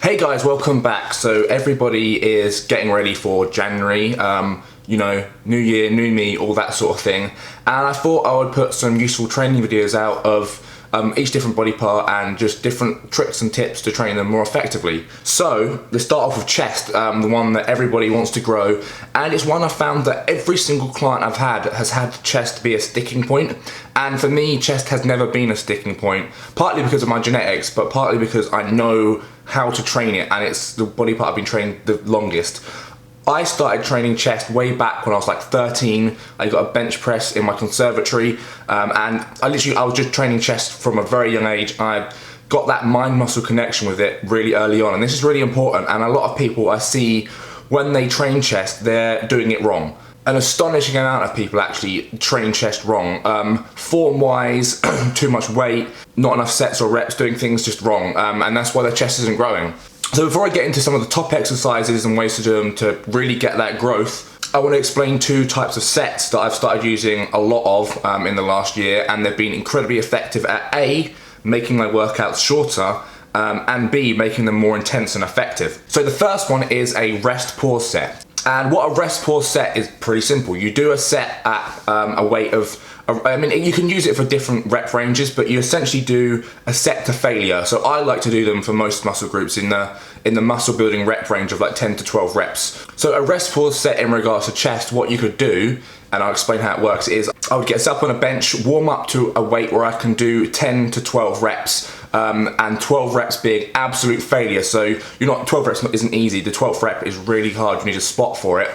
Hey guys, welcome back. So everybody is getting ready for January, you know, new year, new me, all that sort of thing. And I thought I would put some useful training videos out of each different body part and just different tricks and tips to train them more effectively. So let's start off with chest, the one that everybody wants to grow. And it's one I've found that every single client I've had has had chest be a sticking point. And for me, chest has never been a sticking point, partly because of my genetics, but partly because I know how to train it, and it's the body part I've been training the longest. I started training chest way back when I was like 13. I got a bench press in my conservatory, and I was just training chest from a very young age. I got that mind-muscle connection with it really early on, and this is really important. And a lot of people I see, when they train chest, they're doing it wrong. An astonishing amount of people actually train chest wrong. Form-wise, too much weight, not enough sets or reps, doing things just wrong, and that's why their chest isn't growing. So before I get into some of the top exercises and ways to do them to really get that growth, I want to explain two types of sets that I've started using a lot of in the last year, and they've been incredibly effective at A, making my workouts shorter, and B, making them more intense and effective. So the first one is a rest pause set. And what a rest pause set is pretty simple. You do a set at a weight of, I mean, you can use it for different rep ranges, but you essentially do a set to failure. So I like to do them for most muscle groups in the muscle building rep range of like 10 to 12 reps. So a rest pause set in regards to chest, what you could do, and I'll explain how it works, is I would get up on a bench, warm up to a weight where I can do 10 to 12 reps. And 12 reps being absolute failure. So 12 reps isn't easy. The 12th rep is really hard. You need a spot for it.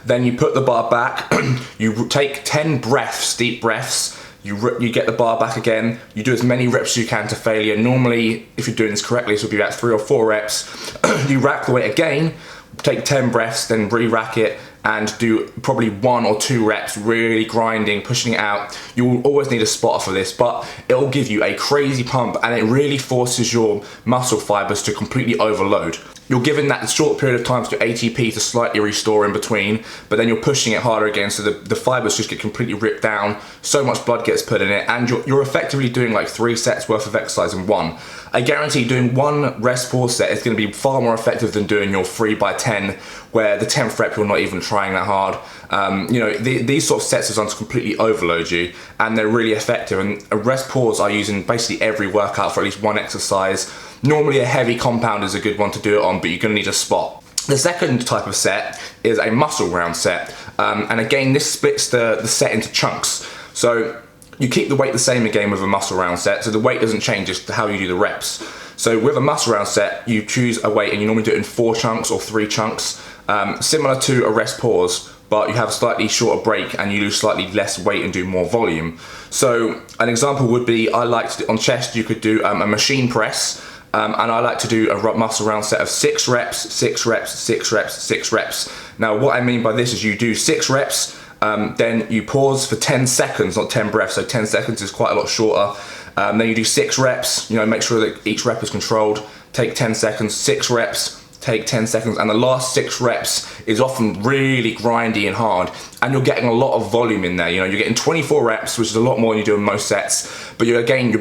Then you put the bar back, you take 10 breaths, deep breaths, you get the bar back again, you do as many reps as you can to failure. Normally, if you're doing this correctly, this will be about 3 or 4 reps. You rack the weight again, take 10 breaths, then re-rack it, and do probably 1 or 2 reps, really grinding, pushing it out. You will always need a spotter for this, but it'll give you a crazy pump, and it really forces your muscle fibers to completely overload. You're given that short period of time to do ATP to slightly restore in between, but then you're pushing it harder again, so the fibers just get completely ripped down, so much blood gets put in it, and you're effectively doing like 3 sets worth of exercise in one. I guarantee doing one rest pause set is going to be far more effective than doing your 3x10, where the 10th rep you're not even trying that hard. These sort of sets are designed to completely overload you, and they're really effective. And a rest pause I use in basically every workout for at least one exercise. Normally a heavy compound is a good one to do it on, but you're going to need a spot. The second type of set is a muscle round set, and again this splits the set into chunks. So you keep the weight the same again with a muscle round set, so the weight doesn't change, just how you do the reps. So with a muscle round set, you choose a weight and you normally do it in 4 chunks or 3 chunks, similar to a rest pause, but you have a slightly shorter break and you lose slightly less weight and do more volume. So an example would be, I like to do, on chest you could do a machine press, and I like to do a muscle round set of 6 reps, 6 reps, 6 reps, 6 reps. Now what I mean by this is you do 6 reps, then you pause for 10 seconds, not 10 breaths, so 10 seconds is quite a lot shorter. Then you do 6 reps, make sure that each rep is controlled, take 10 seconds, 6 reps, take 10 seconds, and the last 6 reps is often really grindy and hard, and you're getting a lot of volume in there. You're getting 24 reps, which is a lot more than you do in most sets, but you're able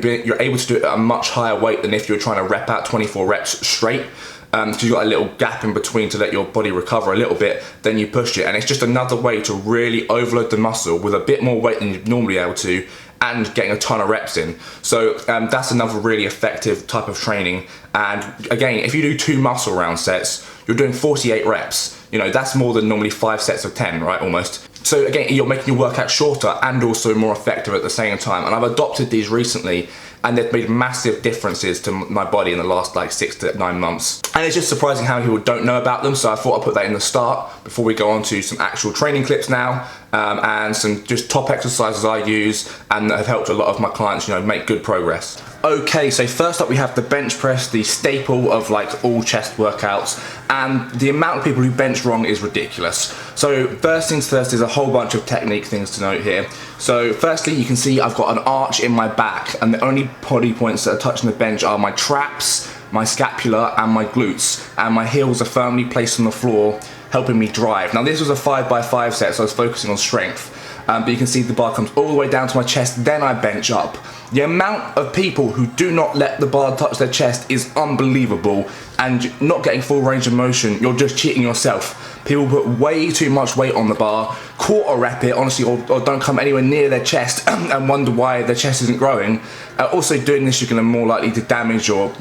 to do it at a much higher weight than if you're trying to rep out 24 reps straight. Because you've got a little gap in between to let your body recover a little bit, then you push it, and it's just another way to really overload the muscle with a bit more weight than you'd normally be able to, and getting a ton of reps in. So that's another really effective type of training. And again, if you do 2 muscle round sets, you're doing 48 reps. That's more than normally 5 sets of 10, right, almost. So again, you're making your workout shorter and also more effective at the same time. And I've adopted these recently, and they've made massive differences to my body in the last like 6 to 9 months. And it's just surprising how people don't know about them, so I thought I'd put that in the start before we go on to some actual training clips now, and some just top exercises I use and that have helped a lot of my clients, make good progress. Okay, so first up we have the bench press, the staple of like all chest workouts, and the amount of people who bench wrong is ridiculous. So first things first, there's a whole bunch of technique things to note here. So firstly, you can see I've got an arch in my back, and the only body points that are touching the bench are my traps, my scapula, and my glutes, and my heels are firmly placed on the floor, helping me drive. Now this was a 5x5 set, so I was focusing on strength. but you can see the bar comes all the way down to my chest, then I bench up. The amount of people who do not let the bar touch their chest is unbelievable, and not getting full range of motion, you're just cheating yourself. People put way too much weight on the bar, quarter rep it, honestly, or don't come anywhere near their chest and wonder why their chest isn't growing. Also doing this, you're going to more likely to damage your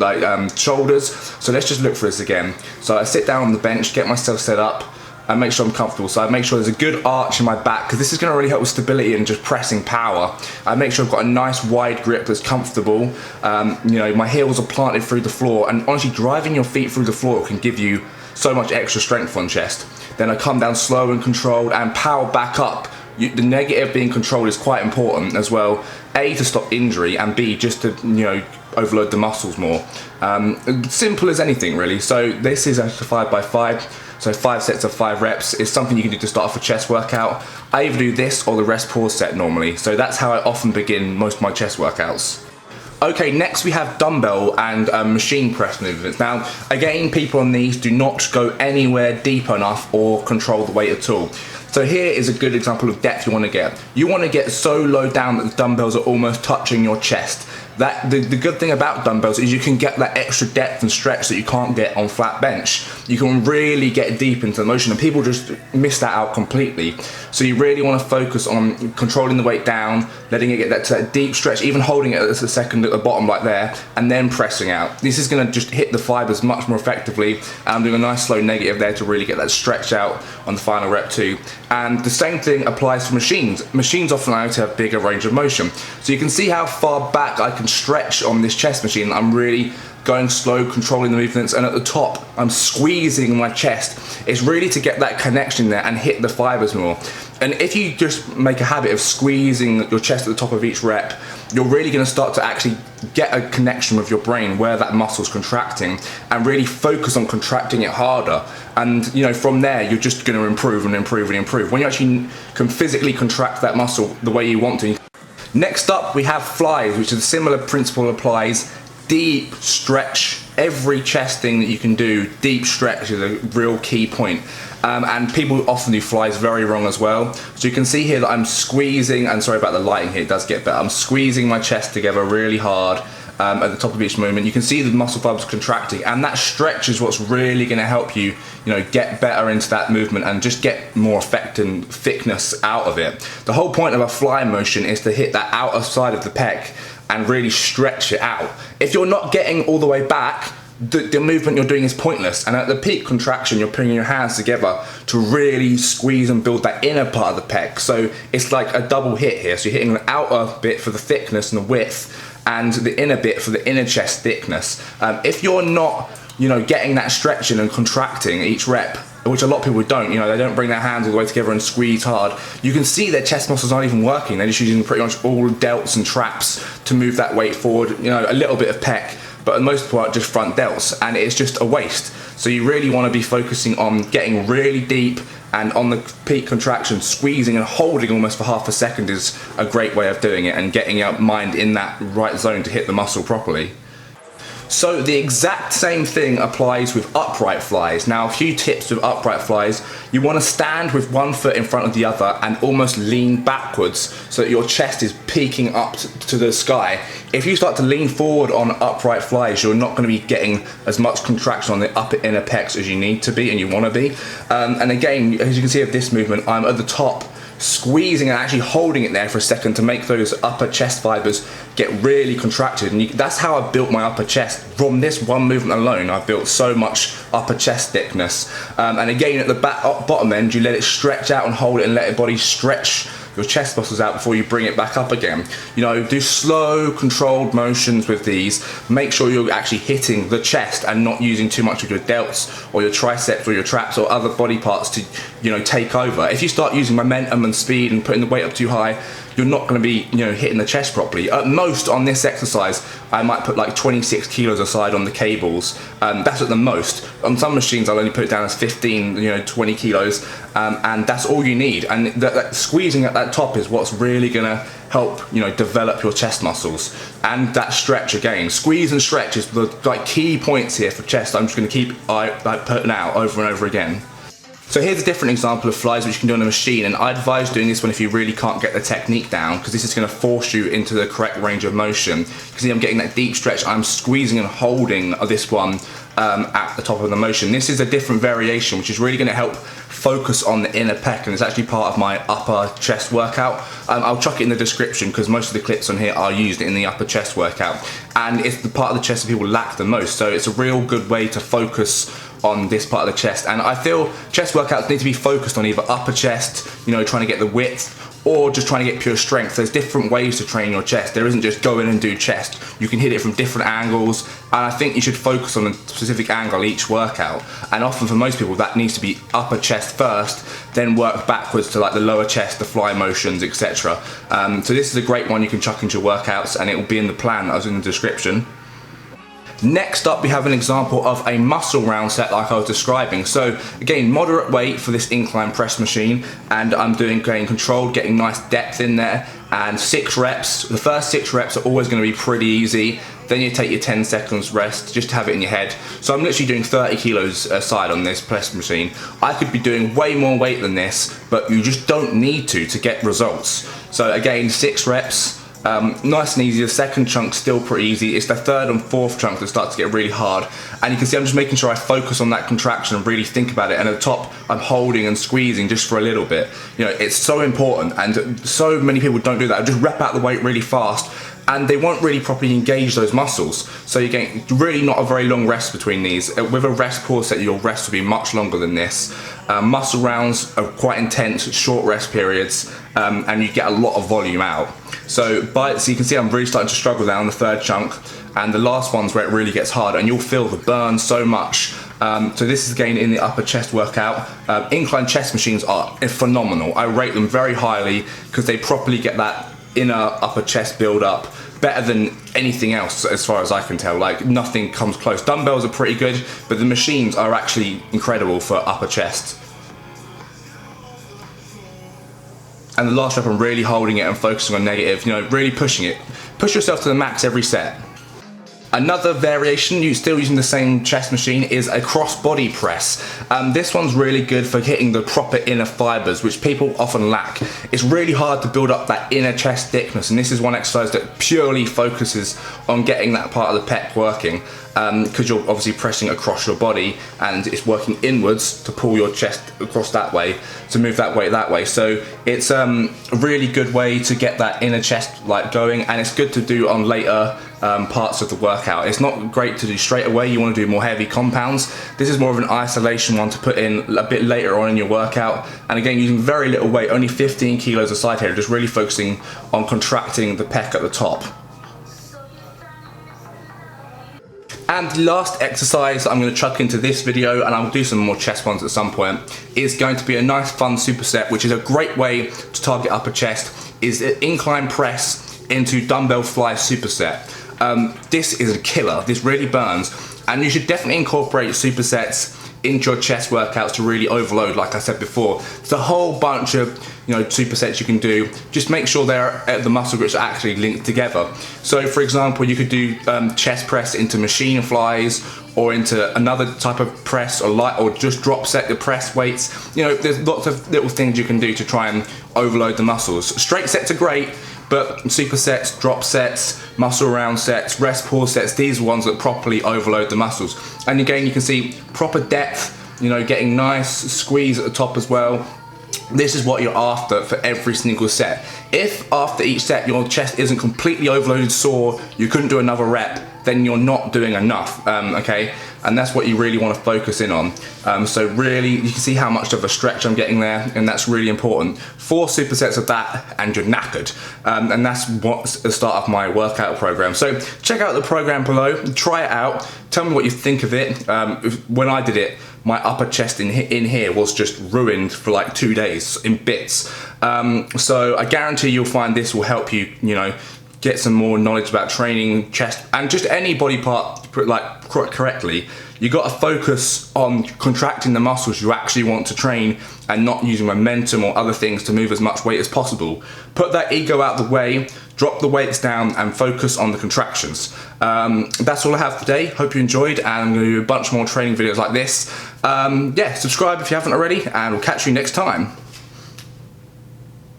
shoulders. So let's just look for this again. So I sit down on the bench, get myself set up, and make sure I'm comfortable. So I make sure there's a good arch in my back, because this is going to really help with stability and just pressing power. I make sure I've got a nice wide grip that's comfortable. You know, my heels are planted through the floor, and honestly, driving your feet through the floor can give you so much extra strength on chest. Then I come down slow and controlled and power back up. The negative being controlled is quite important as well. A, to stop injury, and B, just to, you know, overload the muscles more. Simple as anything really. So this is a 5x5. So 5 sets of 5 reps is something you can do to start off a chest workout. I either do this or the rest pause set normally. So that's how I often begin most of my chest workouts. Okay, next we have dumbbell and machine press movements. Now, again, people on these do not go anywhere deep enough or control the weight at all. So here is a good example of depth you want to get. You want to get so low down that the dumbbells are almost touching your chest. The good thing about dumbbells is you can get that extra depth and stretch that you can't get on flat bench. You can really get deep into the motion, and people just miss that out completely. So you really want to focus on controlling the weight down, letting it get to that deep stretch, even holding it a second at the bottom like there, and then pressing out. This is going to just hit the fibers much more effectively. I'm doing a nice slow negative there to really get that stretch out on the final rep too. And the same thing applies for machines. Machines often allow you to have bigger range of motion. So you can see how far back I can stretch on this chest machine. I'm really going slow, controlling the movements, and at the top I'm squeezing my chest. It's really to get that connection there and hit the fibers more. And if you just make a habit of squeezing your chest at the top of each rep, you're really going to start to actually get a connection with your brain where that muscle's contracting, and really focus on contracting it harder. And you know, from there you're just going to improve and improve and improve when you actually can physically contract that muscle the way you want to. Next up we have flies, which is a similar principle applies. Deep stretch. Every chest thing that you can do, deep stretch is a real key point. And people often do flies very wrong as well. So you can see here that I'm squeezing, and sorry about the lighting here, it does get better. I'm squeezing my chest together really hard at the top of each movement. You can see the muscle fibers contracting, and that stretch is what's really going to help you, you know, get better into that movement and just get more effect and thickness out of it. The whole point of a fly motion is to hit that outer side of the pec and really stretch it out. If you're not getting all the way back, the movement you're doing is pointless, and at the peak contraction you're putting your hands together to really squeeze and build that inner part of the pec. So it's like a double hit here. So you're hitting the outer bit for the thickness and the width, and the inner bit for the inner chest thickness. If you're not, you know, getting that stretching and contracting each rep, which a lot of people don't, you know, they don't bring their hands all the way together and squeeze hard, you can see their chest muscles aren't even working. They're just using pretty much all delts and traps to move that weight forward, you know, a little bit of pec, but for the most part just front delts, and it's just a waste. So you really want to be focusing on getting really deep, and on the peak contraction, squeezing and holding almost for half a second is a great way of doing it, and getting your mind in that right zone to hit the muscle properly. So the exact same thing applies with upright flies. Now, a few tips with upright flies. You want to stand with one foot in front of the other and almost lean backwards so that your chest is peeking up to the sky. If you start to lean forward on upright flies, you're not going to be getting as much contraction on the upper inner pecs as you need to be and you want to be. And again, as you can see of this movement, I'm at the top, squeezing and actually holding it there for a second to make those upper chest fibers get really contracted. And that's how I built my upper chest. From this one movement alone, I built so much upper chest thickness. And again, at the bottom end, you let it stretch out and hold it and let your body stretch your chest muscles out before you bring it back up again. You know, do slow, controlled motions with these. Make sure you're actually hitting the chest and not using too much of your delts or your triceps or your traps or other body parts to, you know, take over. If you start using momentum and speed and putting the weight up too high, you're not going to be, you know, hitting the chest properly. At most on this exercise, I might put like 26 kilos aside on the cables. That's at the most. On some machines, I'll only put it down as 15, you know, 20 kilos, and that's all you need. And that squeezing at that top is what's really going to help, you know, develop your chest muscles. And that stretch again, squeeze and stretch is the like key points here for chest. I'm just going to keep like putting out over and over again. So here's a different example of flies which you can do on a machine, and I advise doing this one if you really can't get the technique down, because this is going to force you into the correct range of motion. You can see I'm getting that deep stretch, I'm squeezing and holding this one at the top of the motion. This is a different variation which is really going to help focus on the inner pec, and it's actually part of my upper chest workout. I'll chuck it in the description because most of the clips on here are used in the upper chest workout, and it's the part of the chest that people lack the most, so it's a real good way to focus on this part of the chest. And I feel chest workouts need to be focused on either upper chest, you know, trying to get the width, or just trying to get pure strength. There's different ways to train your chest. There isn't just go in and do chest. You can hit it from different angles, and I think you should focus on a specific angle each workout. And often for most people that needs to be upper chest first, then work backwards to like the lower chest, the fly motions, etc. So this is a great one you can chuck into your workouts, and it will be in the plan that was in the description. Next up, we have an example of a muscle round set like I was describing. So again, moderate weight for this incline press machine, and I'm getting controlled, getting nice depth in there, and 6 reps. The first 6 reps are always going to be pretty easy. Then you take your 10 seconds rest just to have it in your head. So I'm literally doing 30 kilos a side on this press machine. I could be doing way more weight than this, but you just don't need to get results. So again, 6 reps. Nice and easy. The second chunk's still pretty easy. It's the third and fourth chunk that starts to get really hard, and you can see I'm just making sure I focus on that contraction and really think about it, and at the top I'm holding and squeezing just for a little bit. You know, it's so important, and so many people don't do that. I just rep out the weight really fast, and they won't really properly engage those muscles. So you're getting really not a very long rest between these. With a rest pause set, your rest will be much longer than this. Muscle rounds are quite intense, short rest periods, and you get a lot of volume out. So you can see I'm really starting to struggle down the third chunk, and the last one's where it really gets hard, and you'll feel the burn so much. So this is again in the upper chest workout. Incline chest machines are phenomenal. I rate them very highly because they properly get that inner upper chest build up better than anything else as far as I can tell. Like nothing comes close. Dumbbells are pretty good, but the machines are actually incredible for upper chest. And the last rep I'm really holding it and focusing on negative, you know, really pushing it. Push yourself to the max every set. Another variation, you're still using the same chest machine, is a cross-body press. This one's really good for hitting the proper inner fibers, which people often lack. It's really hard to build up that inner chest thickness, and this is one exercise that purely focuses on getting that part of the pec working, because you're obviously pressing across your body, and it's working inwards to pull your chest across that way, to move that weight that way. So it's a really good way to get that inner chest like going, and it's good to do on later parts of the workout. It's not great to do straight away. You want to do more heavy compounds. This is more of an isolation one to put in a bit later on in your workout, and again using very little weight, only 15 kilos a side here, just really focusing on contracting the pec at the top. And the last exercise that I'm going to chuck into this video, and I'll do some more chest ones at some point, is going to be a nice fun superset, which is a great way to target upper chest, is an incline press into dumbbell fly superset. This is a killer. This really burns, and you should definitely incorporate supersets into your chest workouts to really overload. Like I said before, there's a whole bunch of supersets you can do. Just make sure the muscle groups are actually linked together. So for example, you could do chest press into machine flies, or into another type of press, or just drop set the press weights. There's lots of little things you can do to try and overload the muscles. Straight sets are great, but supersets, drop sets, muscle round sets, rest pause sets, these are ones that properly overload the muscles. And again, you can see proper depth, getting nice squeeze at the top as well. This is what you're after for every single set. If after each set your chest isn't completely overloaded, sore, you couldn't do another rep, then you're not doing enough, okay? And that's what you really want to focus in on. So really, you can see how much of a stretch I'm getting there, and that's really important. 4 supersets of that, and you're knackered. And that's what's the start of my workout program. So check out the program below, try it out, tell me what you think of it. When I did it, my upper chest in here was just ruined for like 2 days in bits. So I guarantee you'll find this will help you, get some more knowledge about training chest and just any body part correctly. You got to focus on contracting the muscles you actually want to train, and not using momentum or other things to move as much weight as possible. Put that ego out the way, drop the weights down, and focus on the contractions. That's all I have today. Hope you enjoyed, and I'm going to do a bunch more training videos like this. Yeah, subscribe if you haven't already, and we'll catch you next time.